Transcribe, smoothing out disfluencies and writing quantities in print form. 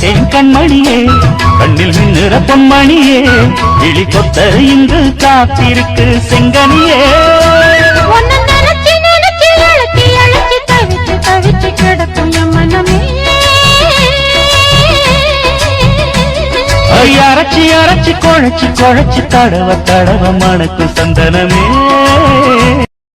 பார்த்தேன் கண்மணியே கண்ணில் மின்னுற பொன்மணியே இழி கொத்த இங்கு காத்திருக்கு செங்கனியே அரைச்சி அரைச்சி குழைச்சி குழைச்சி தடவ தடவ மணக்கு சந்தனமே